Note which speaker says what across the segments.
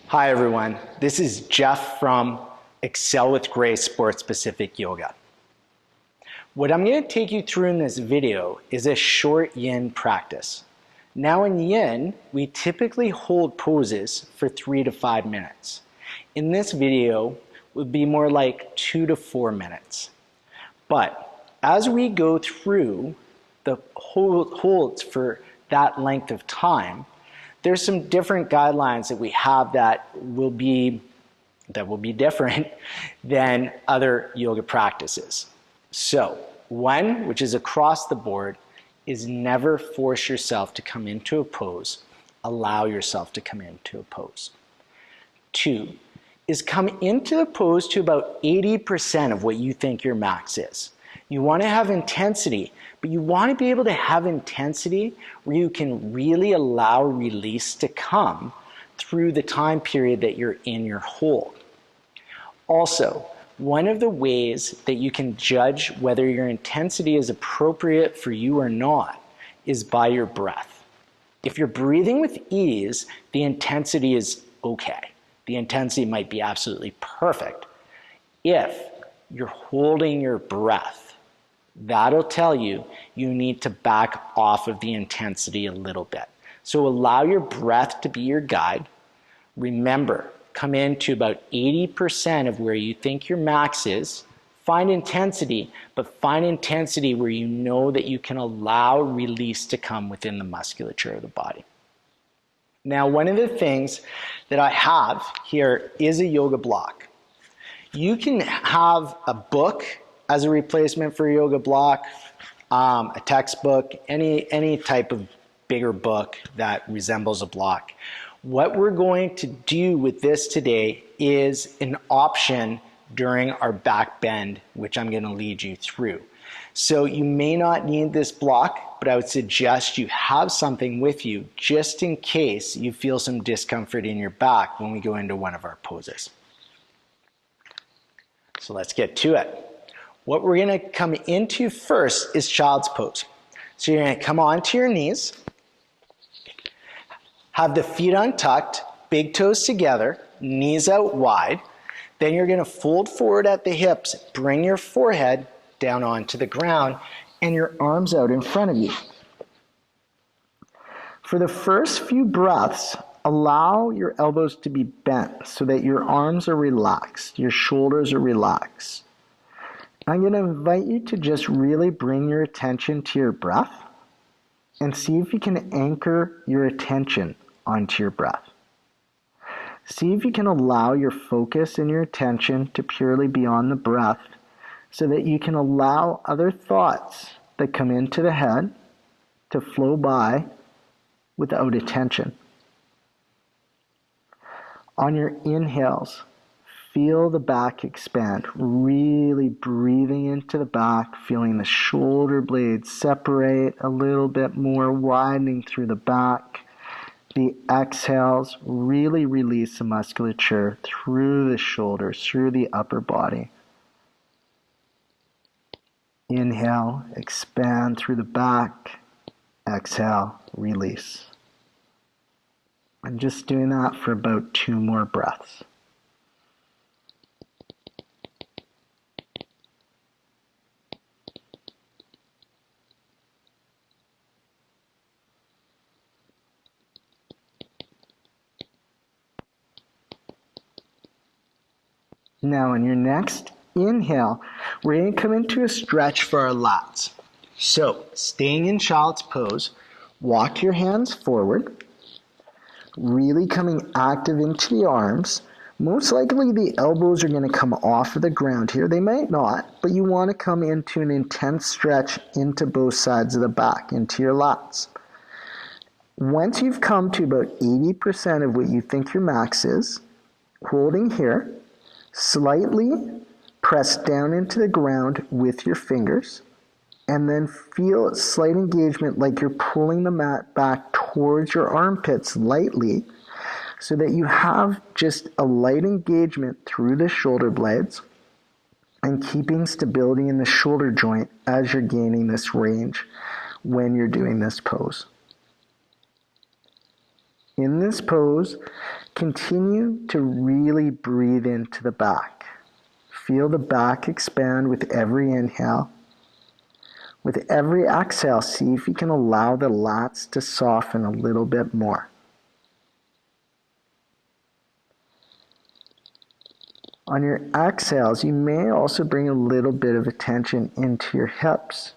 Speaker 1: Hi everyone, this is Jeff from Excel with Grace Sport Specific Yoga. What I'm going to take you through in this video is a short yin practice. Now in yin, we typically hold poses for 3 to 5 minutes. In this video, it would be more like 2 to 4 minutes. But as we go through the holds for that length of time, there's some different guidelines that we have that will be different than other yoga practices. So one, which is across the board, is never force yourself to come into a pose. Allow yourself to come into a pose. 2 is come into the pose to about 80% of what you think your max is. You want to have intensity, but you want to be able to have intensity where you can really allow release to come through the time period that you're in your hold. Also, one of the ways that you can judge whether your intensity is appropriate for you or not is by your breath. If you're breathing with ease, the intensity is okay. The intensity might be absolutely perfect. If you're holding your breath, that'll tell you you need to back off of the intensity a little bit. So allow your breath to be your guide. Remember, come into about 80% of where you think your max is. Find intensity, but find intensity where you know that you can allow release to come within the musculature of the body. Now, one of the things that I have here is a yoga block. You can have a book as a replacement for a yoga block, a textbook, any type of bigger book that resembles a block. What we're going to do with this today is an option during our back bend, which I'm going to lead you through. So you may not need this block, but I would suggest you have something with you just in case you feel some discomfort in your back when we go into one of our poses. So let's get to it. What we're going to come into first is child's pose. So you're going to come onto your knees, have the feet untucked, big toes together, knees out wide. Then you're going to fold forward at the hips, bring your forehead down onto the ground, and your arms out in front of you. For the first few breaths, allow your elbows to be bent so that your arms are relaxed, your shoulders are relaxed. I'm going to invite you to just really bring your attention to your breath and see if you can anchor your attention onto your breath. See if you can allow your focus and your attention to purely be on the breath so that you can allow other thoughts that come into the head to flow by without attention. On your inhales, feel the back expand, really breathing into the back, feeling the shoulder blades separate a little bit more, widening through the back. The exhales really release the musculature through the shoulders, through the upper body. Inhale, expand through the back. Exhale, release. I'm just doing that for about 2 more breaths. Now on your next inhale, we're going to come into a stretch for our lats. So staying in child's pose, walk your hands forward, really coming active into the arms. Most likely the elbows are going to come off of the ground here. They might not, but you want to come into an intense stretch into both sides of the back, into your lats. Once you've come to about 80% of what you think your max is, holding here, slightly press down into the ground with your fingers and then feel a slight engagement like you're pulling the mat back towards your armpits lightly so that you have just a light engagement through the shoulder blades and keeping stability in the shoulder joint as you're gaining this range when you're doing this pose.
Speaker 2: In this pose, continue to really breathe into the back. Feel the back expand with every inhale. With every exhale, see if you can allow the lats to soften a little bit more. On your exhales, you may also bring a little bit of attention into your hips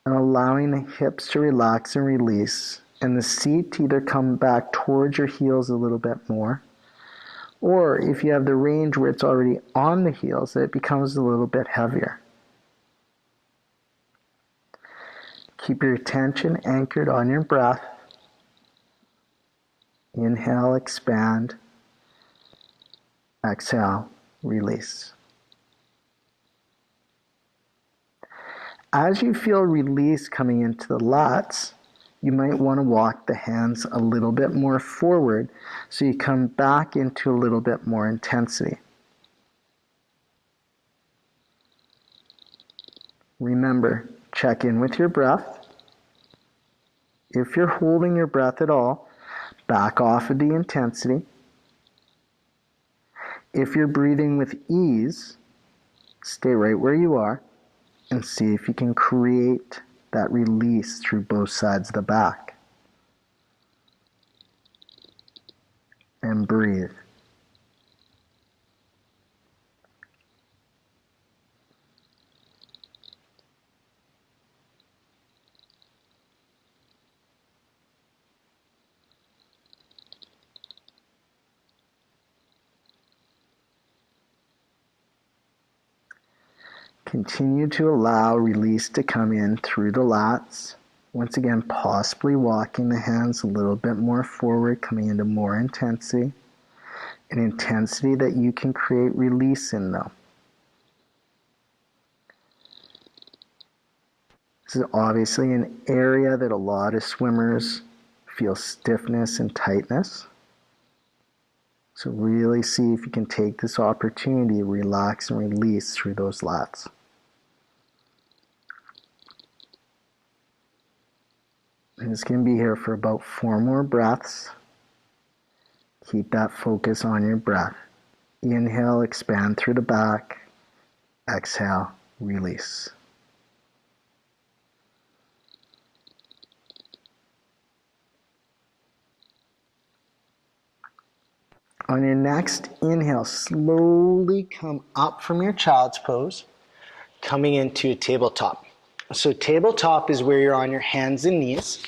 Speaker 2: and allowing the hips to relax and release, and the seat to either come back towards your heels a little bit more, or if you have the range where it's already on the heels, that it becomes a little bit heavier. Keep your attention anchored on your breath. Inhale, expand. Exhale, release. As you feel release coming into the lats, you might want to walk the hands a little bit more forward so you come back into a little bit more intensity. Remember, check in with your breath. If you're holding your breath at all, back off of the intensity. If you're breathing with ease, stay right where you are and see if you can create that release through both sides of the back. And breathe. Continue to allow release to come in through the lats. Once again, possibly walking the hands a little bit more forward, coming into more intensity. An intensity that you can create release in, though. This is obviously an area that a lot of swimmers feel stiffness and tightness. So really see if you can take this opportunity to relax and release through those lats. And it's going to be here for about 4 more breaths. Keep that focus on your breath. Inhale, expand through the back. Exhale, release. On your next inhale, slowly come up from your child's pose, coming into a tabletop. So tabletop is where you're on your hands and knees.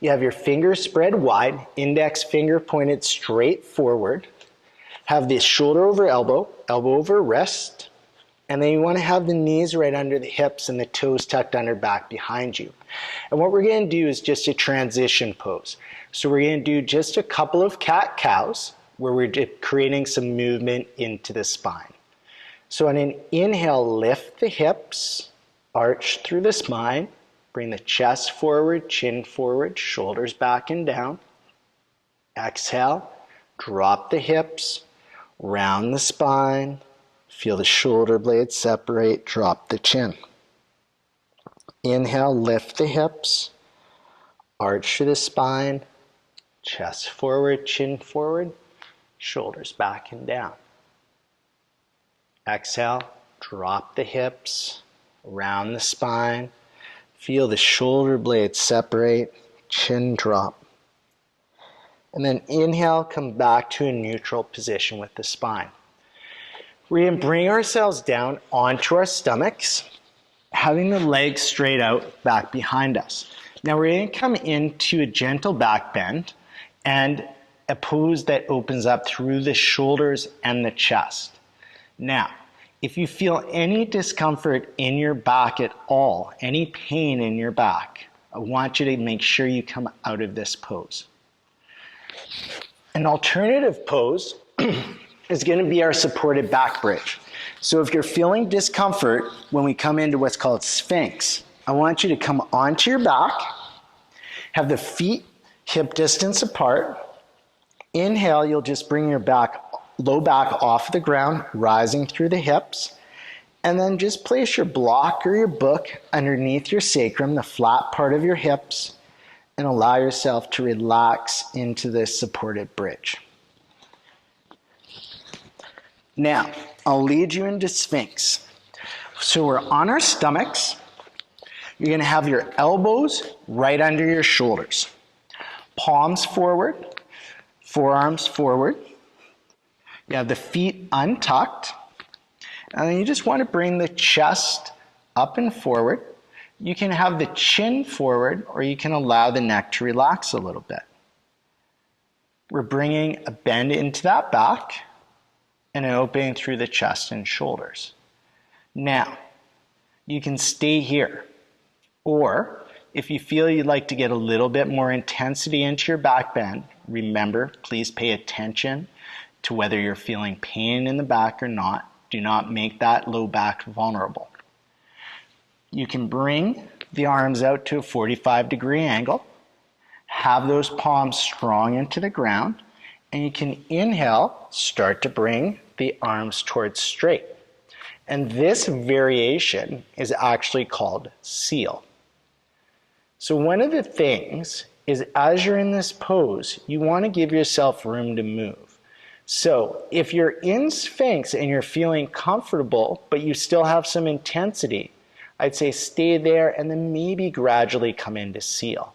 Speaker 2: You have your fingers spread wide, index finger pointed straight forward. Have the shoulder over elbow, elbow over wrist. And then you want to have the knees right under the hips and the toes tucked under back behind you. And what we're going to do is just a transition pose. So we're going to do just a couple of cat-cows where we're just creating some movement into the spine. So on an inhale, lift the hips, arch through the spine, bring the chest forward, chin forward, shoulders back and down. Exhale, drop the hips, round the spine, feel the shoulder blades separate, drop the chin. Inhale, lift the hips, arch through the spine, chest forward, chin forward, shoulders back and down. Exhale, drop the hips, round the spine, feel the shoulder blades separate, chin drop. And then inhale, come back to a neutral position with the spine. We're going to bring ourselves down onto our stomachs, having the legs straight out back behind us. Now we're going to come into a gentle back bend and a pose that opens up through the shoulders and the chest. Now, if you feel any discomfort in your back at all, any pain in your back, I want you to make sure you come out of this pose. An alternative pose is going to be our supported back bridge. So if you're feeling discomfort when we come into what's called Sphinx, I want you to come onto your back, have the feet hip distance apart. Inhale, you'll just bring your low back off the ground, rising through the hips. And then just place your block or your book underneath your sacrum, the flat part of your hips.
Speaker 1: and allow yourself to relax into this supported bridge. Now, I'll lead you into Sphinx. So we're on our stomachs. You're going to have your elbows right under your shoulders. Palms forward, forearms forward. You have the feet untucked. And then you just want to bring the chest up and forward. You can have the chin forward, or you can allow the neck to relax a little bit. We're bringing a bend into that back and an opening through the chest and shoulders. Now, you can stay here. Or if you feel you'd like to get a little bit more intensity into your back bend, remember, please pay attention to whether you're feeling pain in the back or not. Do not make that low back vulnerable. You can bring the arms out to a 45-degree angle, have those palms strong into the ground, and you can inhale, start to bring the arms towards straight. And this variation is actually called seal. So one of the things is, as you're in this pose, you want to give yourself room to move. So if you're in Sphinx and you're feeling comfortable, but you still have some intensity, I'd say stay there and then maybe gradually come into seal.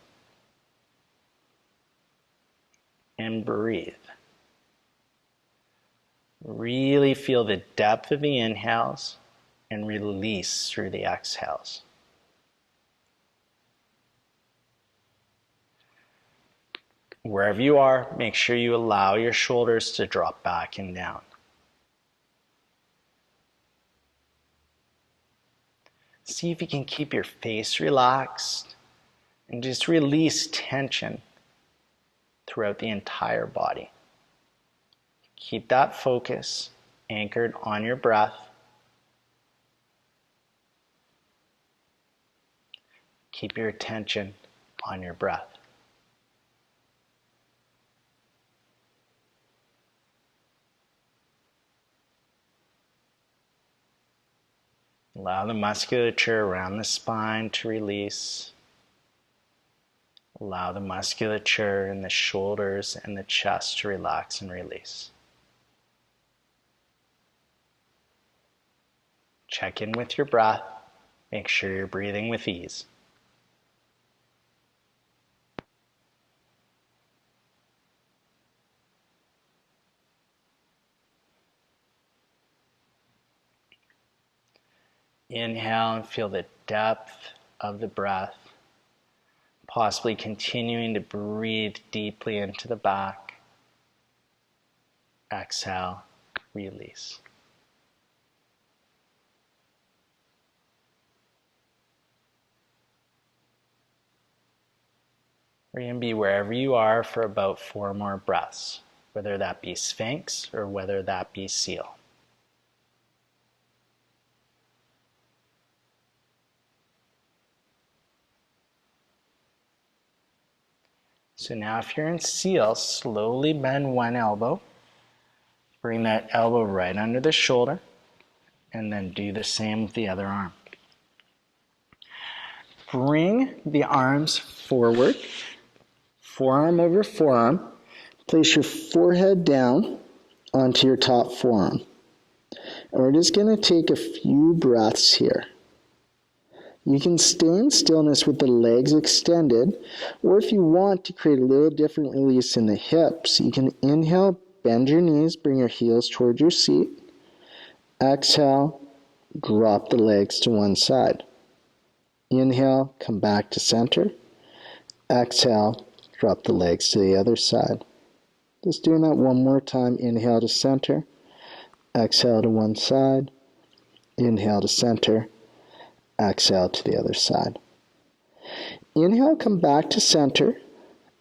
Speaker 1: And breathe. Really feel the depth of the inhales and release through the exhales. Wherever you are, make sure you allow your shoulders to drop back and down. See if you can keep your face relaxed and just release tension throughout the entire body. Keep that focus anchored on your breath. Keep your attention on your breath. Allow the musculature around the spine to release. Allow the musculature in the shoulders and the chest to relax and release. Check in with your breath. Make sure you're breathing with ease. Inhale and feel the depth of the breath, possibly continuing to breathe deeply into the back. Exhale, release. We're going to be wherever you are for about 4 more breaths, whether that be Sphinx or whether that be seal. So now if you're in seal, slowly bend one elbow. Bring that elbow right under the shoulder. And then do the same with the other arm. Bring the arms forward. Forearm over forearm. Place your forehead down onto your top forearm. And we're just going to take a few breaths here. You can stay in stillness with the legs extended, or if you want to create a little different release in the hips, you can inhale, bend your knees, bring your heels towards your seat. Exhale, drop the legs to one side. Inhale, come back to center. Exhale, drop the legs to the other side. Just doing that one more time. Inhale to center. Exhale to one side. Inhale to center. Exhale to the other side. Inhale, come back to center,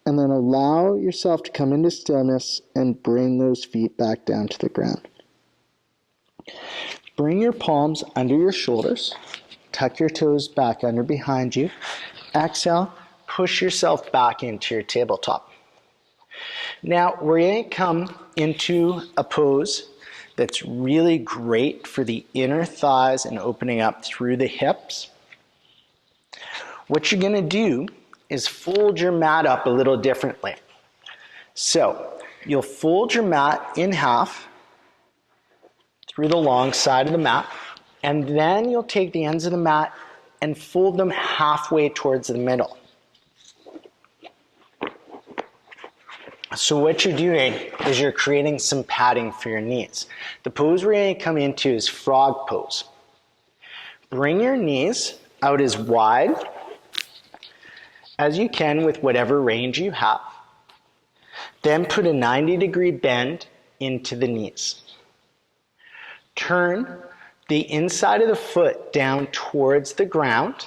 Speaker 1: and then allow yourself to come into stillness and bring those feet back down to the ground. Bring your palms under your shoulders. Tuck your toes back under behind you. Exhale, push yourself back into your tabletop. Now, we're going to come into a pose that's really great for the inner thighs and opening up through the hips. What you're going to do is fold your mat up a little differently. So you'll fold your mat in half through the long side of the mat, and then you'll take the ends of the mat and fold them halfway towards the middle. So what you're doing is you're creating some padding for your knees. The pose we're going to come into is frog pose. Bring your knees out as wide as you can with whatever range you have. Then put a 90-degree bend into the knees. Turn the inside of the foot down towards the ground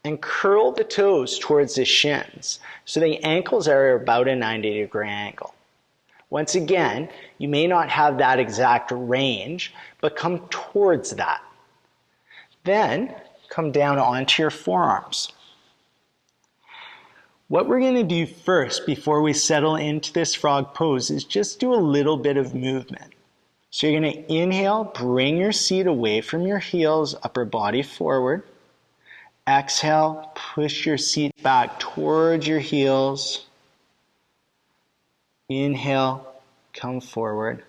Speaker 1: and curl the toes towards the shins so the ankles are about a 90-degree angle. Once again, you may not have that exact range, but come towards that. Then come down onto your forearms. What we're going to do first before we settle into this frog pose is just do a little bit of movement. So you're going to inhale, bring your seat away from your heels, upper body forward. Exhale, push your seat back towards your heels. Inhale, come forward.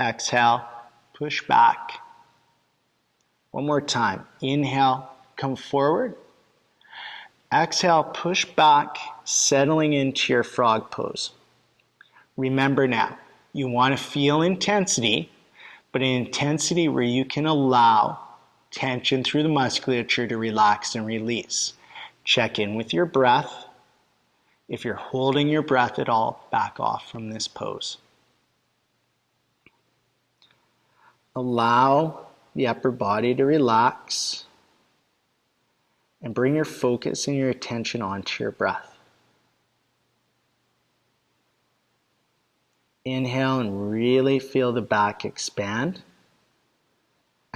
Speaker 1: Exhale, push back. One more time. Inhale, come forward. Exhale, push back, settling into your frog pose. Remember now, you want to feel intensity, but an intensity where you can allow tension through the musculature to relax and release. Check in with your breath. If you're holding your breath at all, back off from this pose. Allow the upper body to relax and bring your focus and your attention onto your breath. Inhale and really feel the back expand.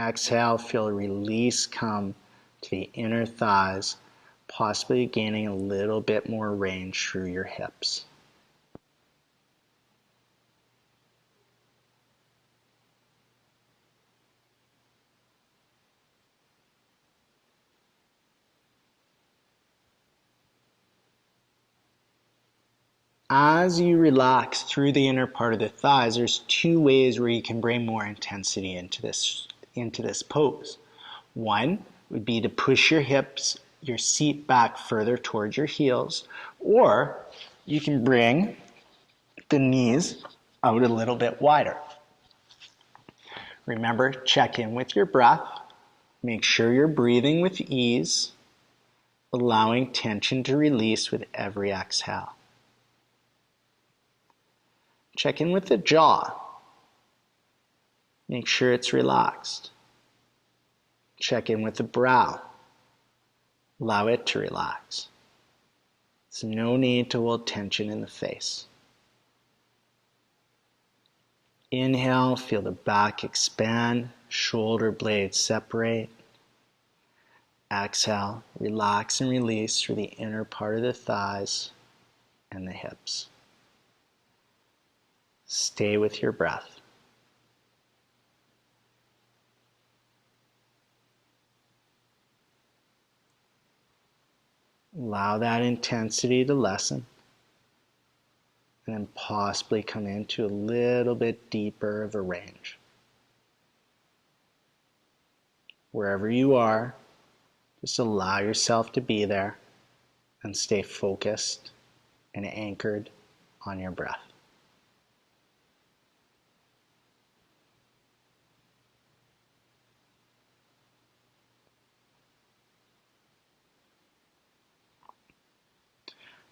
Speaker 1: Exhale, feel a release come to the inner thighs, possibly gaining a little bit more range through your hips. As you relax through the inner part of the thighs, there's two ways where you can bring more intensity into this pose. One would be to push your hips, your seat back further towards your heels, or you can bring the knees out a little bit wider. Remember, check in with your breath. Make sure you're breathing with ease, allowing tension to release with every exhale. Check in with the jaw. Make sure it's relaxed. Check in with the brow. Allow it to relax. There's no need to hold tension in the face. Inhale, feel the back expand, shoulder blades separate. Exhale, relax and release through the inner part of the thighs and the hips. Stay with your breath. Allow that intensity to lessen, and then possibly come into a little bit deeper of a range. Wherever you are, just allow yourself to be there and stay focused and anchored on your breath.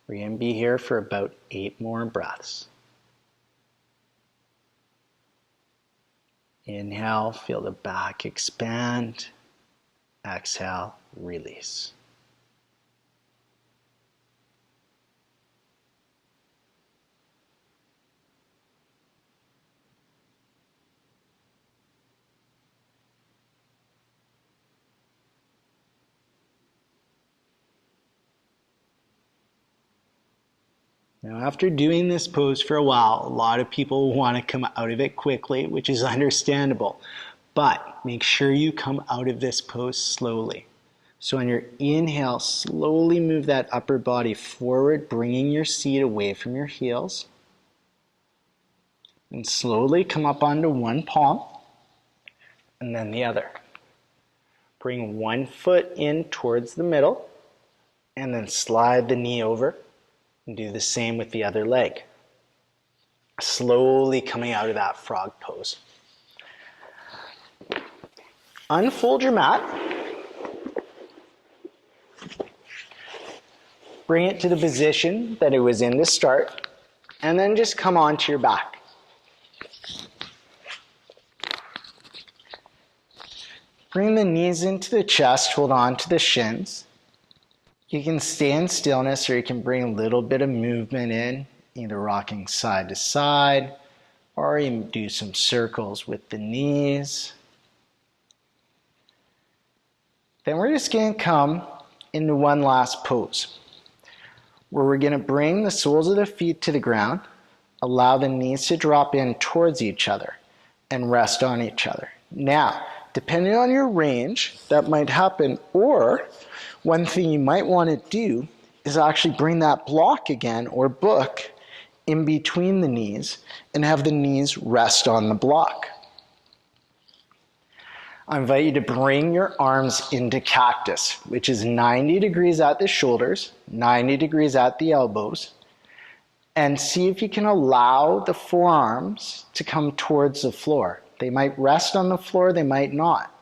Speaker 1: We're going to be here for about 8 more breaths. Inhale, feel the back expand. Exhale, release. Now, after doing this pose for a while, a lot of people want to come out of it quickly, which is understandable. But make sure you come out of this pose slowly. So on your inhale, slowly move that upper body forward, bringing your seat away from your heels. And slowly come up onto one palm, and then the other. Bring one foot in towards the middle, and then slide the knee over, and do the same with the other leg. Slowly coming out of that frog pose. Unfold your mat. Bring it to the position that it was in to start, and then just come onto your back. Bring the knees into the chest, hold on to the shins. You can stay in stillness, or you can bring a little bit of movement in, either rocking side to side, or you can do some circles with the knees. Then we're just going to come into one last pose, where we're going to bring the soles of the feet to the ground, allow the knees to drop in towards each other, and rest on each other. Now, depending on your range, that might happen, or one thing you might want to do is actually bring that block again, or book, in between the knees, and have the knees rest on the block. I invite you to bring your arms into cactus, which is 90 degrees at the shoulders, 90 degrees at the elbows, and see if you can allow the forearms to come towards the floor. They might rest on the floor, they might not.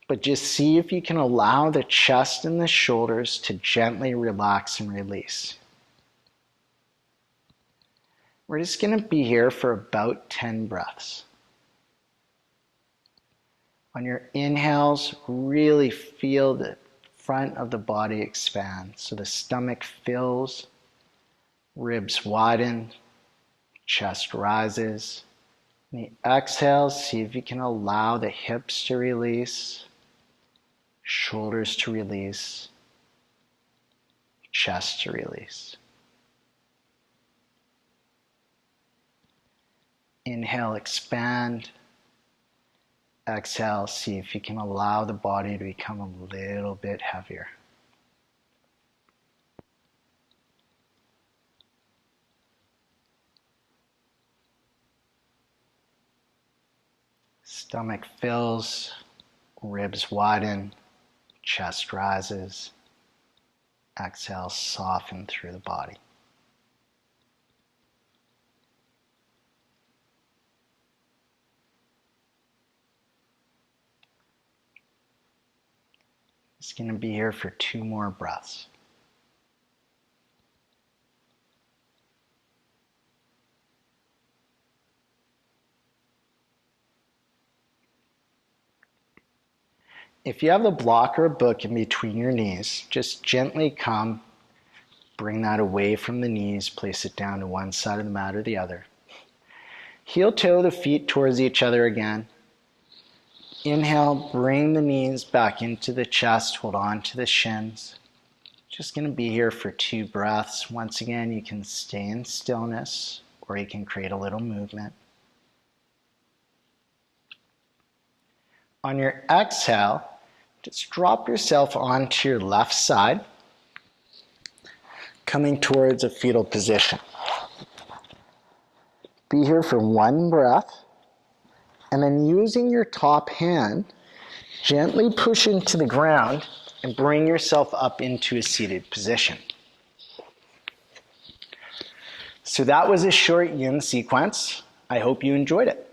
Speaker 1: But just see if you can allow the chest and the shoulders to gently relax and release. We're just going to be here for about 10 breaths. On your inhales, really feel the front of the body expand. So the stomach fills, ribs widen, chest rises. On the exhale, see if you can allow the hips to release, shoulders to release, chest to release. Inhale, expand. Exhale, see if you can allow the body to become a little bit heavier. Stomach fills, ribs widen, chest rises. Exhale, soften through the body. It's going to be here for 2 more breaths. If you have a block or a book in between your knees, just gently come, bring that away from the knees, place it down to one side of the mat or the other. Heel toe the feet towards each other again. Inhale, bring the knees back into the chest, hold on to the shins. Just going to be here for 2 breaths. Once again, you can stay in stillness, or you can create a little movement. On your exhale, just drop yourself onto your left side, coming towards a fetal position. Be here for 1 breath. And then using your top hand, gently push into the ground and bring yourself up into a seated position. So that was a short yin sequence. I hope you enjoyed it.